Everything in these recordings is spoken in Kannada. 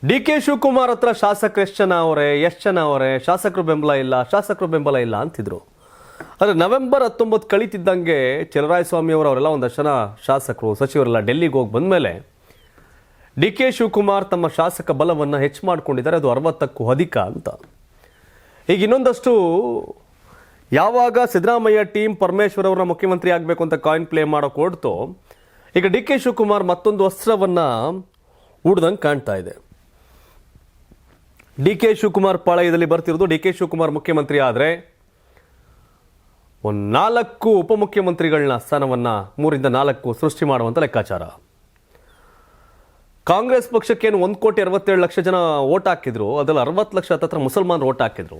ಡಿ ಕೆ ಶಿವಕುಮಾರ್ ಹತ್ರ ಶಾಸಕರು ಎಷ್ಟು ಜನ ಅವರೇ ಶಾಸಕರು ಬೆಂಬಲ ಇಲ್ಲ ಅಂತಿದ್ರು. ಆದರೆ ನವೆಂಬರ್ 19 ಕಳೀತಿದ್ದಂಗೆ ಚಲರಾಯಸ್ವಾಮಿ ಅವರೆಲ್ಲ ಒಂದಷ್ಟು ಜನ ಶಾಸಕರು ಸಚಿವರೆಲ್ಲ ಡೆಲ್ಲಿಗೆ ಹೋಗಿ ಬಂದಮೇಲೆ ಡಿ ಕೆ ಶಿವಕುಮಾರ್ ತಮ್ಮ ಶಾಸಕ ಬಲವನ್ನು ಹೆಚ್ಚು ಮಾಡಿಕೊಂಡಿದ್ದಾರೆ. ಅದು 60ಕ್ಕೂ ಅಧಿಕ ಅಂತ. ಈಗ ಇನ್ನೊಂದಷ್ಟು ಯಾವಾಗ ಸಿದ್ದರಾಮಯ್ಯ ಟೀಮ್ ಪರಮೇಶ್ವರ್ ಅವರನ್ನ ಮುಖ್ಯಮಂತ್ರಿ ಆಗಬೇಕು ಅಂತ ಕಾಯಿನ್ ಪ್ಲೇ ಮಾಡೋಕೆ ಹೊರಡ್ತು, ಈಗ ಡಿ ಕೆ ಶಿವಕುಮಾರ್ ಮತ್ತೊಂದು ಅಸ್ತ್ರವನ್ನು ಹೂಡ್ದಂಗೆ ಕಾಣ್ತಾ ಇದೆ. ಡಿ ಕೆ ಶಿವಕುಮಾರ್ ಪಾಳಯದಲ್ಲಿ ಬರ್ತಿರೋದು ಡಿ ಕೆ ಶಿವಕುಮಾರ್ ಮುಖ್ಯಮಂತ್ರಿ ಆದರೆ ಒಂದು 4 ಉಪಮುಖ್ಯಮಂತ್ರಿಗಳನ್ನ ಸ್ಥಾನವನ್ನು 3-4 ಸೃಷ್ಟಿ ಮಾಡುವಂಥ ಲೆಕ್ಕಾಚಾರ. ಕಾಂಗ್ರೆಸ್ ಪಕ್ಷಕ್ಕೇನು 1,67,00,000 ಜನ ಓಟ್ ಹಾಕಿದ್ರು, ಅದರಲ್ಲಿ 60 ಲಕ್ಷ ಹತ್ತಿರ ಮುಸಲ್ಮಾನರು ಓಟ್ ಹಾಕಿದ್ರು.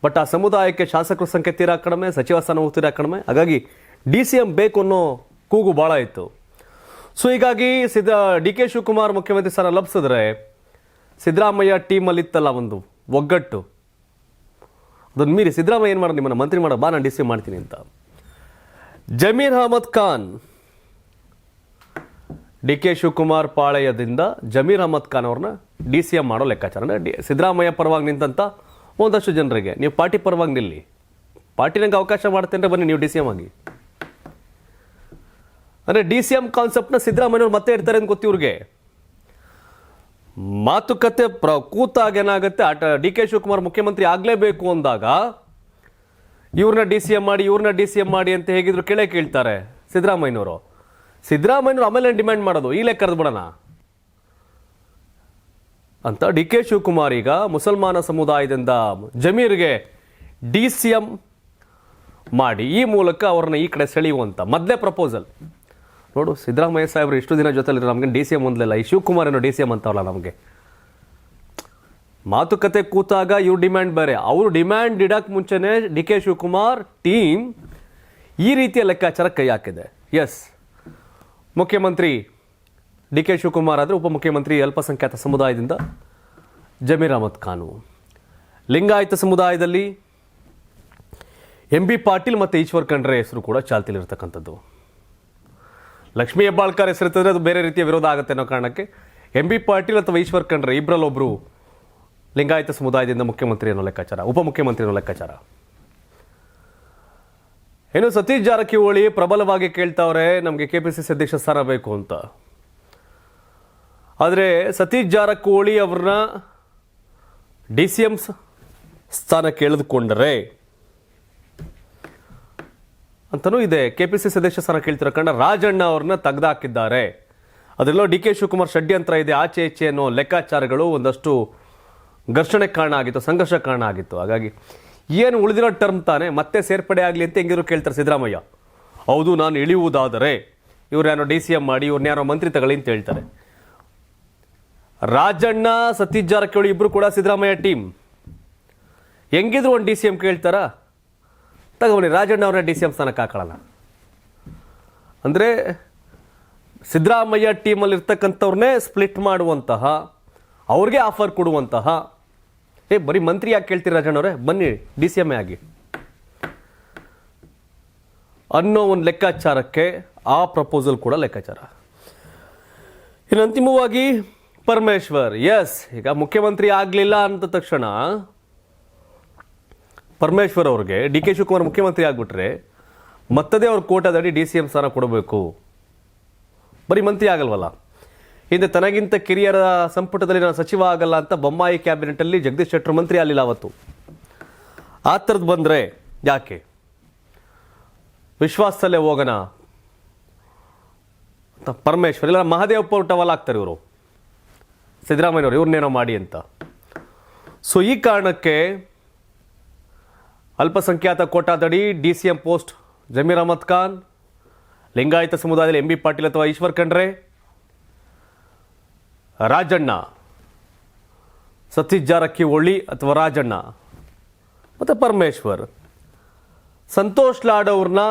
ಬಟ್ ಆ ಸಮುದಾಯಕ್ಕೆ ಶಾಸಕರ ಸಂಖ್ಯೆ ತೀರಾ ಕಡಿಮೆ, ಸಚಿವ ಸ್ಥಾನವೂ ತೀರಾ ಕಡಿಮೆ. ಹಾಗಾಗಿ DCM ಬೇಕು ಅನ್ನೋ ಕೂಗು ಭಾಳ ಇತ್ತು. ಸೊ ಹೀಗಾಗಿ ಡಿ ಕೆ ಶಿವಕುಮಾರ್ ಮುಖ್ಯಮಂತ್ರಿ ಸ್ಥಾನ ಲಭಿಸಿದ್ರೆ ಸಿದ್ದರಾಮಯ್ಯ ಟೀಮಲ್ಲಿ ಇತ್ತಲ್ಲ ಒಂದು ಒಗ್ಗಟ್ಟು, ಅದನ್ನು ಮೀರಿ ಸಿದ್ದರಾಮಯ್ಯ ಏನು ಮಾಡೋದು, ನಿಮ್ಮನ್ನು ಮಂತ್ರಿ ಮಾಡೋ, ಬಾ ನಾನು DCM ಮಾಡ್ತೀನಿ ಅಂತ. ಜಮೀರ್ ಅಹಮದ್ ಖಾನ್ ಡಿ ಕೆ ಶಿವಕುಮಾರ್ ಪಾಳಯದಿಂದ ಜಮೀರ್ ಅಹಮದ್ ಖಾನ್ ಅವ್ರನ್ನ DCM ಮಾಡೋ ಲೆಕ್ಕಾಚಾರ. ಅಂದರೆ ಸಿದ್ದರಾಮಯ್ಯ ಪರವಾಗಿ ನಿಂತಂಥ ಒಂದಷ್ಟು ಜನರಿಗೆ ನೀವು ಪಾರ್ಟಿ ಪರವಾಗಿ ನಿಲ್ಲಿ, ಪಾರ್ಟಿ ನಂಗೆ ಅವಕಾಶ ಮಾಡ್ತೇನೆ ಬನ್ನಿ ನೀವು DCM ಆಗಿ. ಅಂದರೆ DCM ಕಾನ್ಸೆಪ್ಟ್ನ ಸಿದ್ದರಾಮಯ್ಯವ್ರು ಮತ್ತೆ ಇರ್ತಾರೆ ಅಂತ ಗೊತ್ತಿ ಇವ್ರಿಗೆ. ಮಾತುಕತೆ ಕೂತಾಗ ಏನಾಗುತ್ತೆ, ಡಿ ಕೆ ಶಿವಕುಮಾರ್ ಮುಖ್ಯಮಂತ್ರಿ ಆಗಲೇಬೇಕು ಅಂದಾಗ ಇವ್ರನ್ನ DCM ಮಾಡಿ ಅಂತ ಹೇಗಿದ್ರು ಕೇಳ್ತಾರೆ ಸಿದ್ದರಾಮಯ್ಯನವರು. ಸಿದ್ದರಾಮಯ್ಯನವರು ಆಮೇಲೆ ಡಿಮ್ಯಾಂಡ್ ಮಾಡೋದು ಈಗಲೇ ಕರೆದು ಬಿಡೋಣ ಅಂತ. ಡಿ ಕೆ ಶಿವಕುಮಾರ್ ಈಗ ಮುಸಲ್ಮಾನ ಸಮುದಾಯದಿಂದ ಜಮೀರ್ಗೆ DCM ಮಾಡಿ ಈ ಮೂಲಕ ಅವ್ರನ್ನ ಈ ಕಡೆ ಸೆಳೆಯುವಂಥ ಮೊದಲೇ ಪ್ರಪೋಸಲ್. ನೋಡು, ಸಿದ್ದರಾಮಯ್ಯ ಸಾಹೇಬ್ರು ಇಷ್ಟು ದಿನ ಜೊತೆಲಿರೋ ನಮಗೆ DCM ಒಂದಲಿಲ್ಲ, ಈ ಶಿವಕುಮಾರ್ ಏನೋ DCM ಅಂತವಲ್ಲ. ನಮಗೆ ಮಾತುಕತೆ ಕೂತಾಗ ಇವ್ರ ಡಿಮ್ಯಾಂಡ್ ಬೇರೆ, ಅವರು ಡಿಮ್ಯಾಂಡ್ ಇಡಕ್ಕೆ ಮುಂಚೆನೇ ಡಿ ಕೆ ಶಿವಕುಮಾರ್ ಟೀಮ್ ಈ ರೀತಿಯ ಲೆಕ್ಕಾಚಾರ ಕೈ ಹಾಕಿದೆ. ಎಸ್, ಮುಖ್ಯಮಂತ್ರಿ ಡಿ ಕೆ ಶಿವಕುಮಾರ್ ಆದರೆ ಉಪಮುಖ್ಯಮಂತ್ರಿ ಅಲ್ಪಸಂಖ್ಯಾತ ಸಮುದಾಯದಿಂದ ಜಮೀರ್ ಅಹಮದ್ ಖಾನು, ಲಿಂಗಾಯತ ಸಮುದಾಯದಲ್ಲಿ MB ಪಾಟೀಲ್ ಮತ್ತು ಈಶ್ವರ್ ಖಂಡ್ರೆ ಹೆಸರು ಕೂಡ ಚಾಲ್ತಿಲಿರ್ತಕ್ಕಂಥದ್ದು. ಲಕ್ಷ್ಮೀ ಹೆಬ್ಬಾಳ್ಕರ್ ಹೆಸರಿರ್ತದ್ರೆ ಅದು ಬೇರೆ ರೀತಿಯ ವಿರೋಧ ಆಗುತ್ತೆ ಅನ್ನೋ ಕಾರಣಕ್ಕೆ MB ಪಾಟೀಲ್ ಅಥವಾ ಈಶ್ವರ್ ಖಂಡ್ರೆ ಇಬ್ಬರಲ್ಲೊಬ್ಬರು ಲಿಂಗಾಯತ ಸಮುದಾಯದಿಂದ ಮುಖ್ಯಮಂತ್ರಿ ಅನ್ನೋ ಲೆಕ್ಕಾಚಾರ, ಉಪಮುಖ್ಯಮಂತ್ರಿ ಅನ್ನೋ ಲೆಕ್ಕಾಚಾರ. ಏನು ಸತೀಶ್ ಜಾರಕಿಹೊಳಿ ಪ್ರಬಲವಾಗಿ ಕೇಳ್ತಾವ್ರೆ ನಮಗೆ KPCC ಅಧ್ಯಕ್ಷ ಸ್ಥಾನ ಬೇಕು ಅಂತ. ಆದರೆ ಸತೀಶ್ ಜಾರಕಿಹೊಳಿ ಅವ್ರನ್ನ DCM ಸ್ಥಾನ ಕೇಳಿದುಕೊಂಡರೆ ಅಂತನೂ ಇದೆ. KPCC ಅಧ್ಯಕ್ಷ ಸ್ಥಾನ ಕೇಳ್ತಿರೋ ಕಂಡ ರಾಜಣ್ಣ ಅವ್ರನ್ನ ತೆಗೆದಾಕಿದ್ದಾರೆ. ಅದರಲ್ಲೋ ಡಿ ಕೆ ಶಿವಕುಮಾರ್ ಷಡ್ಯಂತ್ರ ಇದೆ ಆಚೆ ಈಚೆ ಅನ್ನೋ ಲೆಕ್ಕಾಚಾರಗಳು ಒಂದಷ್ಟು ಘರ್ಷಣೆ ಕಾರಣ ಆಗಿತ್ತು, ಸಂಘರ್ಷ ಕಾರಣ ಆಗಿತ್ತು. ಹಾಗಾಗಿ ಏನು ಉಳಿದಿರೋ ಟರ್ಮ್ ತಾನೆ ಮತ್ತೆ ಸೇರ್ಪಡೆ ಆಗಲಿ ಅಂತ ಹೆಂಗಿದ್ರು ಕೇಳ್ತಾರೆ ಸಿದ್ದರಾಮಯ್ಯ. ಹೌದು, ನಾನು ಇಳಿಯುವುದಾದರೆ ಇವ್ರ್ಯಾರೋ DCM ಮಾಡಿ ಇವ್ರನ್ಯಾರೋ ಮಂತ್ರಿ ತಗೊಳ್ಳಿ ಅಂತ ಹೇಳ್ತಾರೆ. ರಾಜಣ್ಣ ಸತೀಶ್ ಜಾರಕಿಹೊಳಿ ಇಬ್ರು ಕೂಡ ಸಿದ್ದರಾಮಯ್ಯ ಟೀಮ್. ಹೆಂಗಿದ್ರು ಒಂದು DCM ಕೇಳ್ತಾರ, ತಗೊಳ್ಳಿ ರಾಜಣ್ಣ ಅವ್ರನ್ನ DCM ಸ್ಥಾನಕ್ಕೆ ಹಾಕೊಳ್ಳೋಣ ಅಂದರೆ ಸಿದ್ದರಾಮಯ್ಯ ಟೀಮಲ್ಲಿ ಇರ್ತಕ್ಕಂಥವ್ರನ್ನೇ ಸ್ಪ್ಲಿಟ್ ಮಾಡುವಂತಹ, ಅವ್ರಿಗೆ ಆಫರ್ ಕೊಡುವಂತಹ, ಬರೀ ಮಂತ್ರಿ ಯಾಕೆ ಕೇಳ್ತೀರಿ ರಾಜಣ್ಣವ್ರೆ, ಬನ್ನಿ DCM ಆಗಿ ಅನ್ನೋ ಒಂದು ಲೆಕ್ಕಾಚಾರಕ್ಕೆ ಆ ಪ್ರಪೋಸಲ್ ಕೂಡ ಲೆಕ್ಕಾಚಾರ. ಇನ್ನು ಅಂತಿಮವಾಗಿ ಪರಮೇಶ್ವರ್, ಎಸ್, ಈಗ ಮುಖ್ಯಮಂತ್ರಿ ಆಗಲಿಲ್ಲ ಅಂದ ತಕ್ಷಣ ಪರಮೇಶ್ವರ್ ಅವ್ರಿಗೆ ಡಿ ಕೆ ಶಿವಕುಮಾರ್ ಮುಖ್ಯಮಂತ್ರಿ ಆಗಿಬಿಟ್ರೆ ಮತ್ತದೇ ಅವ್ರ ಕೋಟಾದಡಿ DCM ಸ್ಥಾನ ಕೊಡಬೇಕು. ಬರೀ ಮಂತ್ರಿ ಆಗಲ್ವಲ್ಲ. ಹಿಂದೆ ತನಗಿಂತ ಕಿರಿಯರ ಸಂಪುಟದಲ್ಲಿ ನಾನು ಸಚಿವ ಆಗಲ್ಲ ಅಂತ ಬೊಮ್ಮಾಯಿ ಕ್ಯಾಬಿನೆಟಲ್ಲಿ ಜಗದೀಶ್ ಶೆಟ್ಟರ್ ಮಂತ್ರಿ ಆಗಲಿಲ್ಲ ಅವತ್ತು. ಆ ಥರದ್ದು ಬಂದರೆ ಯಾಕೆ, ವಿಶ್ವಾಸದಲ್ಲೇ ಹೋಗೋಣ ಅಂತ ಪರಮೇಶ್ವರ್, ಇಲ್ಲ ಮಹದೇವಪ್ಪ ಟವಲ್ ಆಗ್ತಾರೆ ಇವರು ಸಿದ್ದರಾಮಯ್ಯವ್ರು, ಇವ್ರನ್ನೇನೋ ಮಾಡಿ ಅಂತ. ಸೊ ಈ ಕಾರಣಕ್ಕೆ ಅಲ್ಪಸಂಖ್ಯಾತ ಕೋಟಾದಡಿ DCM ಪೋಸ್ಟ್ ಜಮೀರ್ ಅಹಮದ್ ಖಾನ್, ಲಿಂಗಾಯತ ಸಮುದಾಯದಲ್ಲಿ MB ಪಾಟೀಲ್ ಅಥವಾ ಈಶ್ವರ್ ಖಂಡ್ರೆ, ರಾಜಣ್ಣ, ಸತೀಶ್ ಜಾರಕಿಹೊಳಿ ಅಥವಾ ರಾಜಣ್ಣ ಮತ್ತು ಪರಮೇಶ್ವರ್, ಸಂತೋಷ್ ಲಾಡ್ ಅವ್ರನ್ನ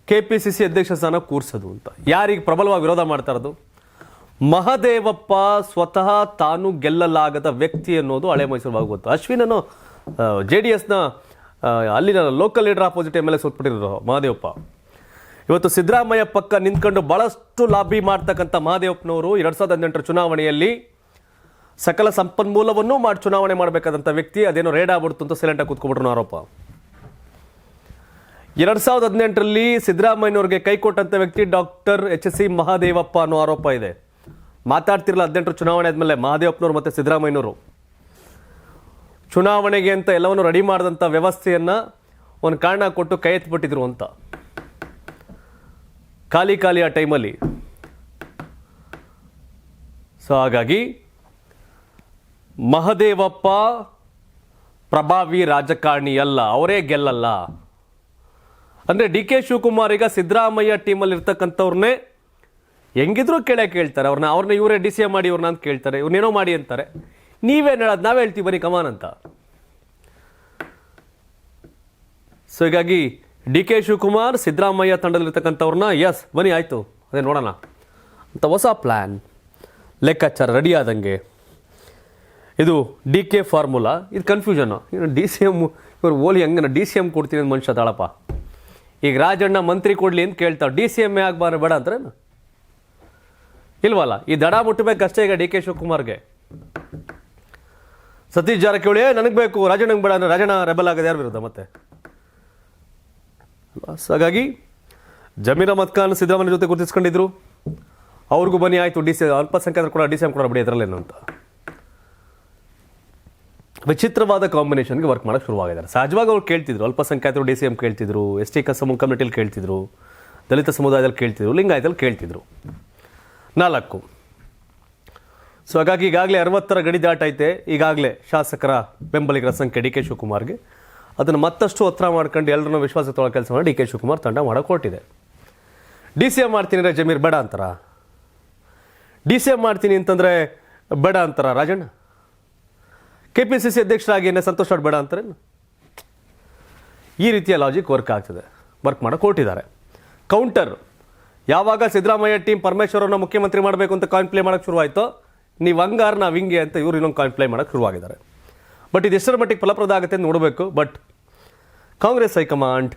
KPCC ಅಧ್ಯಕ್ಷ ಸ್ಥಾನ ಕೂರಿಸೋದು ಅಂತ. ಯಾರಿಗೆ ಪ್ರಬಲವಾಗಿ ವಿರೋಧ ಮಾಡ್ತಾ ಇರೋದು? ಮಹದೇವಪ್ಪ ಸ್ವತಃ ತಾನು ಗೆಲ್ಲಲಾಗದ ವ್ಯಕ್ತಿ ಅನ್ನೋದು ಹಳೆ ಮೈಸೂರು ಗೊತ್ತು. ಅಶ್ವಿನ್ ಅನ್ನೋ JDSನ ಅಲ್ಲಿನ ಲೋಕಲ್ ಲೀಡರ್ ಆಪೋಸಿಟ್ MLA ಸೋತ್ಬಿಟ್ಟಿರೋದು ಮಹದೇವಪ್ಪ. ಇವತ್ತು ಸಿದ್ದರಾಮಯ್ಯ ಪಕ್ಕ ನಿಂತ್ಕೊಂಡು ಬಹಳಷ್ಟು ಲಾಬಿ ಮಾಡ್ತಕ್ಕಂಥ ಮಹದೇವಪ್ಪನವರು 2018 ಚುನಾವಣೆಯಲ್ಲಿ ಸಕಲ ಸಂಪನ್ಮೂಲವನ್ನೂ ಮಾಡಿ ಚುನಾವಣೆ ಮಾಡಬೇಕಾದಂಥ ವ್ಯಕ್ತಿ ಅದೇನೋ ರೇಡ್ ಆಗ್ಬಿಡ್ತು ಅಂತ ಸೈಲೆಂಟಾಗಿ ಕೂತ್ಕೊಬಿಟ್ರು ಆರೋಪ. 2018ರಲ್ಲಿ ಸಿದ್ದರಾಮಯ್ಯನವ್ರಿಗೆ ಕೈ ಕೊಟ್ಟಂಥ ವ್ಯಕ್ತಿ ಡಾಕ್ಟರ್ HC ಮಹಾದೇವಪ್ಪ ಅನ್ನೋ ಆರೋಪ ಇದೆ. ಮಾತಾಡ್ತಿರಲ್ಲ 18 ಚುನಾವಣೆ ಆದಮೇಲೆ ಮಹಾದೇವಪ್ಪನವರು ಮತ್ತು ಸಿದ್ದರಾಮಯ್ಯನವರು ಚುನಾವಣೆಗೆ ಅಂತ ಎಲ್ಲವನ್ನು ರೆಡಿ ಮಾಡಿದಂಥ ವ್ಯವಸ್ಥೆಯನ್ನು ಒಂದು ಕಾರಣ ಕೊಟ್ಟು ಕೈ ಎತ್ತಿಬಿಟ್ಟಿದ್ರು ಅಂತ. ಖಾಲಿ ಆ ಟೈಮಲ್ಲಿ. ಸೊ ಹಾಗಾಗಿ ಮಹದೇವಪ್ಪ ಪ್ರಭಾವಿ ರಾಜಕಾರಣಿ ಅಲ್ಲ, ಅವರೇ ಗೆಲ್ಲಲ್ಲ. ಅಂದರೆ DK ಶಿವಕುಮಾರ್ ಈಗ ಸಿದ್ದರಾಮಯ್ಯ ಟೀಮಲ್ಲಿ ಇರ್ತಕ್ಕಂಥವ್ರನ್ನೇ ಹೆಂಗಿದ್ರು ಕೇಳ್ತಾರೆ. ಅವ್ರನ್ನ ಇವರೇ DCM ಮಾಡಿ ಇವ್ರನ್ನ ಅಂತ ಕೇಳ್ತಾರೆ, ಇವ್ರನ್ನೇನೋ ಮಾಡಿ ಅಂತಾರೆ. ನೀವೇನು ಹೇಳೋದು, ನಾವೇ ಹೇಳ್ತೀವಿ ಬನ್ನಿ ಕಮಾನ್ ಅಂತ. ಸೊ ಹೀಗಾಗಿ DK ಶಿವಕುಮಾರ್ ಸಿದ್ದರಾಮಯ್ಯ ತಂಡದಲ್ಲಿರ್ತಕ್ಕಂಥವ್ರನ್ನ ಎಸ್ ಬನ್ನಿ ಆಯಿತು ಅದೇ ನೋಡೋಣ ಅಂತ ಹೊಸ ಪ್ಲ್ಯಾನ್ ಲೆಕ್ಕಾಚಾರ ರೆಡಿ ಆದಂಗೆ. ಇದು DK ಫಾರ್ಮುಲಾ. ಇದು ಕನ್ಫ್ಯೂಷನ್ನು. DCM ಇವ್ರು ಓಲಿ ಹಂಗನ DCM ಕೊಡ್ತೀನಿ ಅಂತ ಮನುಷ್ಯ ತಾಳಪ್ಪ. ಈಗ ರಾಜಣ್ಣ ಮಂತ್ರಿ ಕೊಡಲಿ ಅಂತ ಕೇಳ್ತಾವೆ, DCM ಆಗಬಾರ ಬೇಡ ಅಂತಾರೇನು? ಇಲ್ವಲ್ಲ. ಈ ದಡ ಮುಟ್ಟಬೇಕಷ್ಟೇ ಈಗ DK ಶಿವಕುಮಾರ್ಗೆ. ಸತೀಶ್ ಜಾರಕಿಹೊಳಿ ನನಗೆ ಬೇಕು, ರಾಜಣ್ಣಂಗೆ ಬೇಡ ಅಂದರೆ ರಾಜಣ್ಣ ರೆಬಲ್ ಆಗೋದು ಯಾರು ವಿರುದ್ಧ ಮತ್ತೆ? ಹಾಗಾಗಿ ಜಮೀರ್ ಅಹ್ಮದ್ ಖಾನ್ ಸಿದ್ದರಾಮಯ್ಯ ಜೊತೆ ಗುರುತಿಸ್ಕೊಂಡಿದ್ರು. ಅವ್ರಿಗೂ ಬನ್ನಿ ಆಯಿತು ಅಲ್ಪಸಂಖ್ಯಾತರು ಕೂಡ DCM ಕೂಡ ಬಿಡಿ ಅದರಲ್ಲೇನು ಅಂತ ವಿಚಿತ್ರವಾದ ಕಾಂಬಿನೇಷನ್ಗೆ ವರ್ಕ್ ಮಾಡೋಕ್ಕೆ ಶುರುವಾಗಿದ್ದಾರೆ. ಸಹಜವಾಗಿ ಅವ್ರು ಕೇಳ್ತಿದ್ರು, ಅಲ್ಪಸಂಖ್ಯಾತರು DCM ಕೇಳ್ತಿದ್ರು, ST ಕಮ್ಯುನಿಟಿಲಿ ಕೇಳ್ತಿದ್ರು, ದಲಿತ ಸಮುದಾಯದಲ್ಲಿ ಕೇಳ್ತಿದ್ರು, ಲಿಂಗಾಯತಲ್ಲಿ ಕೇಳ್ತಿದ್ರು. 4. ಸೊ ಹಾಗಾಗಿ ಈಗಾಗಲೇ 60ರ ಗಡಿ ದಾಟೈತೆ. ಈಗಾಗಲೇ ಶಾಸಕರ ಬೆಂಬಲಿಗರ ಸಂಖ್ಯೆ DK ಶಿವಕುಮಾರ್ಗೆ. ಅದನ್ನು ಮತ್ತಷ್ಟು ಒತ್ತಡ ಮಾಡ್ಕೊಂಡು ಎಲ್ಲರನ್ನೂ ವಿಶ್ವಾಸ ತೊಗೊಳ್ಳೋ ಕೆಲಸ ಮಾಡಿ DK ಶಿವಕುಮಾರ್ ತಂಡ ಮಾಡೋಕೆ ಹೊರಟಿದೆ. DCM ಮಾಡ್ತೀನಿ ಅಂದರೆ ಜಮೀರ್ ಬೇಡ ಅಂತಾರ? DCM ಮಾಡ್ತೀನಿ ಅಂತಂದರೆ ಬೇಡ ಅಂತಾರ ರಾಜಣ್ಣ? KPCC ಅಧ್ಯಕ್ಷರಾಗಿ ಸಂತೋಷ್ ಬೇಡ ಅಂತಾರೇನು? ಈ ರೀತಿಯ ಲಾಜಿಕ್ ವರ್ಕ್ ಆಗ್ತದೆ, ವರ್ಕ್ ಮಾಡೋಕೆ ಹೊರಟಿದ್ದಾರೆ. ಕೌಂಟರ್ ಯಾವಾಗ ಸಿದ್ದರಾಮಯ್ಯ ಟೀಮ್ ಪರಮೇಶ್ವರನ್ನ ಮುಖ್ಯಮಂತ್ರಿ ಮಾಡಬೇಕು ಅಂತ ಕಾಯಿನ್ ಪ್ಲೇ ಮಾಡೋಕ್ಕೆ ಶುರುವಾಯಿತೋ, ನೀವು ಹಂಗಾರ ನಾವು ಹಿಂಗೆ ಅಂತ ಇವರು ಇನ್ನೊಂದು ಕಾಯಿನ್ ಪ್ಲೇ ಮಾಡೋಕ್ಕೆ ಶುರುವಾಗಿದ್ದಾರೆ. ಬಟ್ ಇದು ಎಷ್ಟರ ಮಟ್ಟಿಗೆ ಫಲಪ್ರದ ಆಗುತ್ತೆ ಅಂತ ನೋಡಬೇಕು. ಬಟ್ ಕಾಂಗ್ರೆಸ್ ಹೈಕಮಾಂಡ್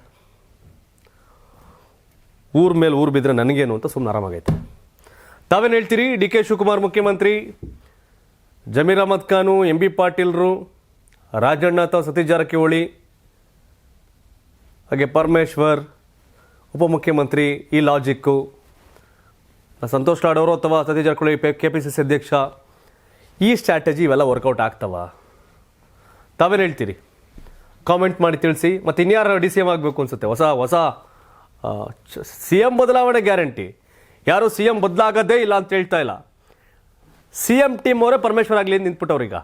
ಊರ ಮೇಲೆ ಊರು ಬಿದ್ದರೆ ನನಗೇನು ಅಂತ ಸುಮ್ಮನೆ ಆರಾಮಾಗೈತೆ. ತಾವೇನು ಹೇಳ್ತೀರಿ? DK ಶಿವಕುಮಾರ್ ಮುಖ್ಯಮಂತ್ರಿ, ಜಮೀರ್ ಅಹ್ಮದ್ ಖಾನು, MB ಪಾಟೀಲ್ರು, ರಾಜಣ್ಣ ಅಥವಾ ಸತೀಶ್ ಜಾರಕಿಹೊಳಿ, ಹಾಗೆ ಪರಮೇಶ್ವರ್ ಉಪಮುಖ್ಯಮಂತ್ರಿ, ಈ ಲಾಜಿಕ್ಕು, ಸಂತೋಷ್ ಲಾಡ್ ಅವರು ಅಥವಾ ಸತೀಶ್ ಜಾರಕಿಹೊಳಿ KPCC ಅಧ್ಯಕ್ಷ, ಈ ಸ್ಟ್ರಾಟಜಿ ಇವೆಲ್ಲ ವರ್ಕೌಟ್ ಆಗ್ತವ? ತಾವೇನು ಹೇಳ್ತೀರಿ? ಕಾಮೆಂಟ್ ಮಾಡಿ ತಿಳಿಸಿ. ಮತ್ತು ಇನ್ಯಾರು DCM ಆಗಬೇಕು ಅನ್ಸುತ್ತೆ? ಹೊಸ CM ಬದಲಾವಣೆ ಗ್ಯಾರಂಟಿ. ಯಾರು CM ಬದಲಾಗೋದೇ ಇಲ್ಲ ಅಂತ ಹೇಳ್ತಾ ಇಲ್ಲ. CM ಟೀಮ್ ಅವರೇ ಪರಮೇಶ್ವರ್ ಆಗಲಿ ಅಂತ ನಿಂತ್ಬಿಟ್ಟವ್ರು. ಈಗ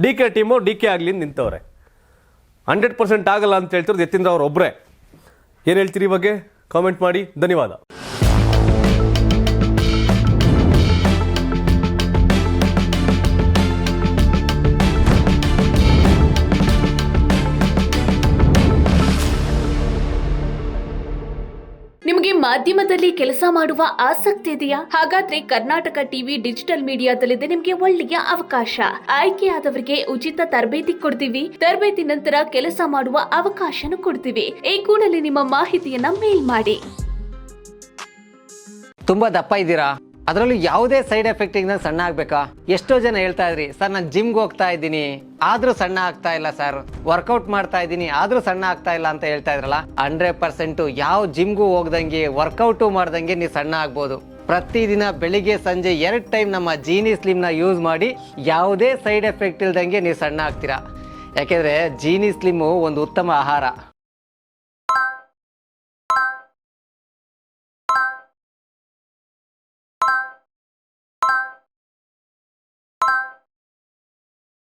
DK ಟೀಮು DK ಆಗಲಿ ಅಂತ ನಿಂತವ್ರೆ. 100% ಆಗಲ್ಲ ಅಂತ ಹೇಳ್ತಿರೋದು ಯತೀಂದ್ರ ಅವ್ರು ಒಬ್ಬರೇ. ಏನು ಹೇಳ್ತೀರಿ ಈ ಬಗ್ಗೆ? ಕಾಮೆಂಟ್ ಮಾಡಿ. ಧನ್ಯವಾದ. ನಿಮಗೆ ಮಾಧ್ಯಮದಲ್ಲಿ ಕೆಲಸ ಮಾಡುವ ಆಸಕ್ತಿ ಇದೆಯಾ? ಹಾಗಾದ್ರೆ ಕರ್ನಾಟಕ ಟಿವಿ ಡಿಜಿಟಲ್ ಮೀಡಿಯಾದಲ್ಲಿದೆ ನಿಮಗೆ ಒಳ್ಳೆಯ ಅವಕಾಶ. ಆಯ್ಕೆಯಾದವರಿಗೆ ಉಚಿತ ತರಬೇತಿ ಕೊಡ್ತೀವಿ. ತರಬೇತಿ ನಂತರ ಕೆಲಸ ಮಾಡುವ ಅವಕಾಶನೂ ಕೊಡ್ತೀವಿ. ಈ ಕೂಡಲೇ ನಿಮ್ಮ ಮಾಹಿತಿಯನ್ನ ಮೇಲ್ ಮಾಡಿ. ತುಂಬಾ ದಪ್ಪ ಇದ್ದೀರಾ? ಅದರಲ್ಲೂ ಯಾವುದೇ ಸೈಡ್ ಎಫೆಕ್ಟ್ ಇಂದ ಸಣ್ಣ ಆಗ್ಬೇಕಾ? ಎಷ್ಟೋ ಜನ ಹೇಳ್ತಾ ಇದ್ರಿ, ಸರ್ ನಾನು ಜಿಮ್ಗೆ ಹೋಗ್ತಾ ಇದ್ದೀನಿ ಆದ್ರೂ ಸಣ್ಣ ಆಗ್ತಾ ಇಲ್ಲ ಸರ್, ವರ್ಕೌಟ್ ಮಾಡ್ತಾ ಇದ್ದೀನಿ ಆದ್ರೂ ಸಣ್ಣ ಆಗ್ತಾ ಇಲ್ಲ ಅಂತ ಹೇಳ್ತಾ ಇದ್ರಲ್ಲ. 100% ಯಾವ ಜಿಮ್ಗೂ ಹೋಗ್ದಂಗೆ ವರ್ಕೌಟು ಮಾಡ್ದಂಗೆ ನೀವು ಸಣ್ಣ ಆಗ್ಬೋದು. ಪ್ರತಿದಿನ ಬೆಳಿಗ್ಗೆ ಸಂಜೆ 2 ಟೈಮ್ ನಮ್ಮ ಜೀನಿ ಸ್ಲಿಮ್ನ ಯೂಸ್ ಮಾಡಿ ಯಾವುದೇ ಸೈಡ್ ಎಫೆಕ್ಟ್ ಇಲ್ದಂಗೆ ನೀವು ಸಣ್ಣ ಆಗ್ತೀರಾ. ಯಾಕೆಂದ್ರೆ ಜೀನಿ ಸ್ಲಿಮ್ಮು ಒಂದು ಉತ್ತಮ ಆಹಾರ.